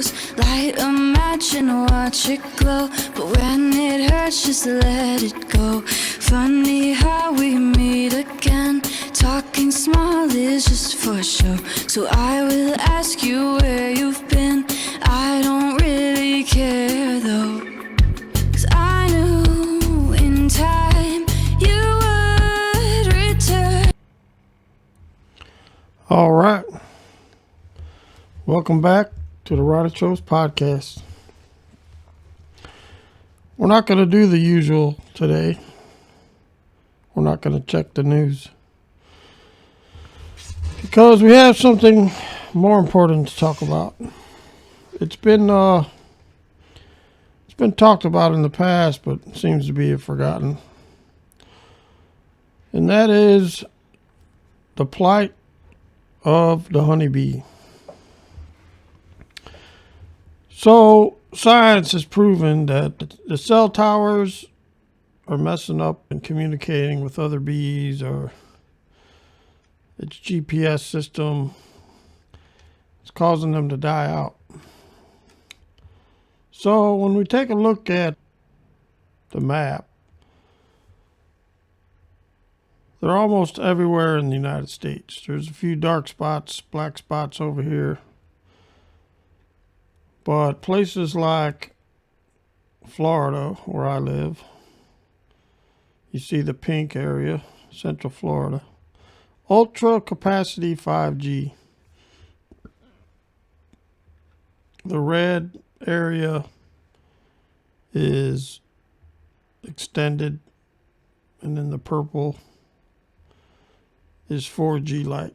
close. Light a match and watch it glow. But when it hurts, just let it go. Funny how we meet again. Talking small is just for show. So I will ask you where you've been. I don't really care though. 'Cause I knew in time you would return. All right. Welcome back to the Ronny Trost podcast. We're not going to do the usual today. We're not going to check the news because we have something more important to talk about. It's been talked about in the past, but seems to be forgotten. And that is the plight of the honeybee. So science has proven that the cell towers are messing up and communicating with other bees, or its GPS system is causing them to die out. So when we take a look at the map, they're almost everywhere in the United States. There's a few dark spots, black spots over here. But places like Florida, where I live, you see the pink area, Central Florida. Ultra capacity 5G. The red area is extended, and then the purple is 4G light.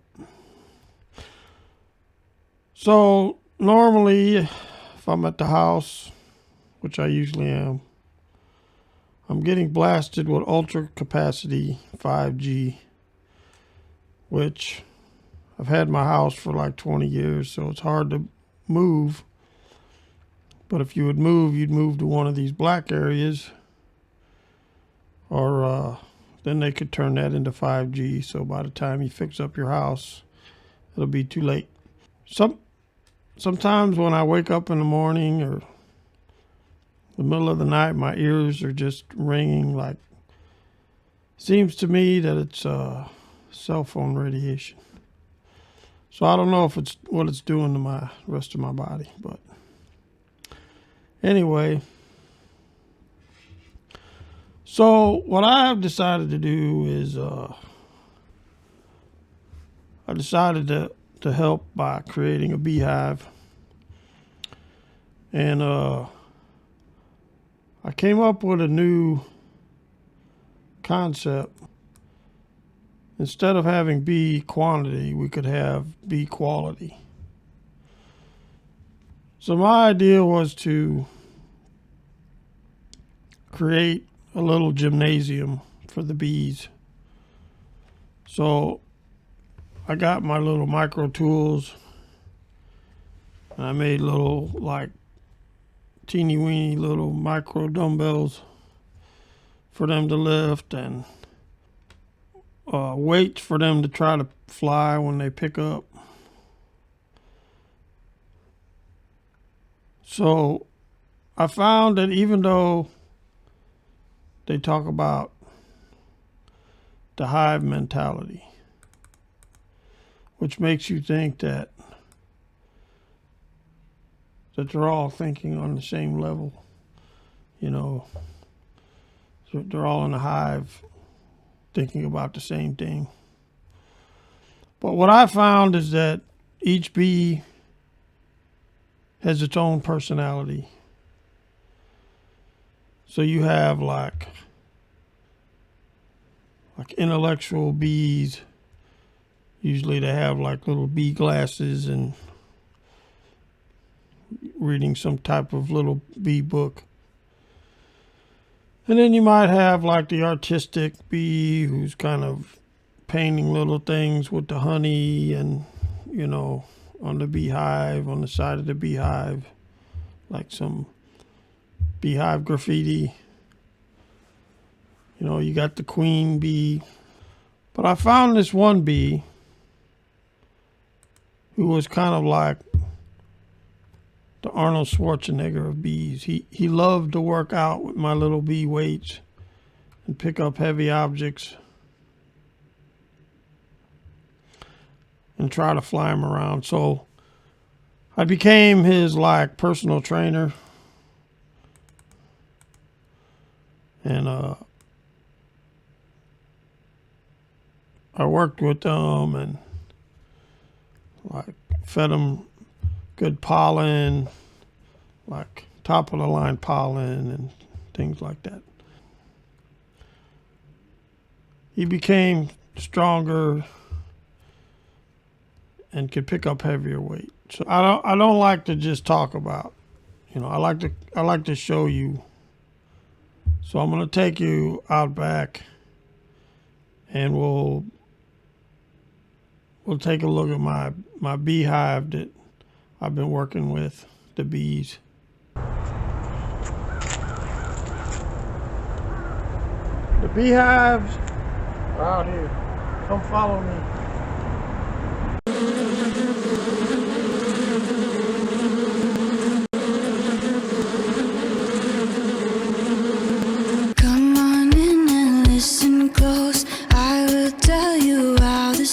So normally, if I'm at the house, which I usually am, I'm getting blasted with ultra capacity 5G, which I've had my house for like 20 years, so it's hard to move. But if you would move, you'd move to one of these black areas, or then they could turn that into 5G. So by the time you fix up your house, it'll be too late. Sometimes when I wake up in the morning or the middle of the night, my ears are just ringing. Like, seems to me that it's cell phone radiation. So I don't know if it's what it's doing to my rest of my body, but anyway. So what I've decided to do is I decided to help by creating a beehive. And I came up with a new concept. Instead of having bee quantity, we could have bee quality. So my idea was to create a little gymnasium for the bees. So I got my little micro tools, and I made little, like, teeny weeny little micro dumbbells for them to lift, and weights for them to try to fly when they pick up. So I found that even though they talk about the hive mentality, which makes you think that they're all thinking on the same level, you know, so they're all in a hive thinking about the same thing. But what I found is that each bee has its own personality. So you have like intellectual bees. Usually they have like little bee glasses and reading some type of little bee book. And then you might have like the artistic bee who's kind of painting little things with the honey and, you know, on the beehive, on the side of the beehive, like some beehive graffiti. You know, you got the queen bee. But I found this one bee who was kind of like the Arnold Schwarzenegger of bees. He loved to work out with my little bee weights and pick up heavy objects and try to fly him around. So I became his like personal trainer, and I worked with them and like fed them good pollen, like top of the line pollen and things like that. He became stronger and could pick up heavier weight. So I don't like to just talk about, I like to show you. So I'm gonna take you out back and we'll take a look at my beehive that I've been working with, the bees. The beehives are out here. Come follow me.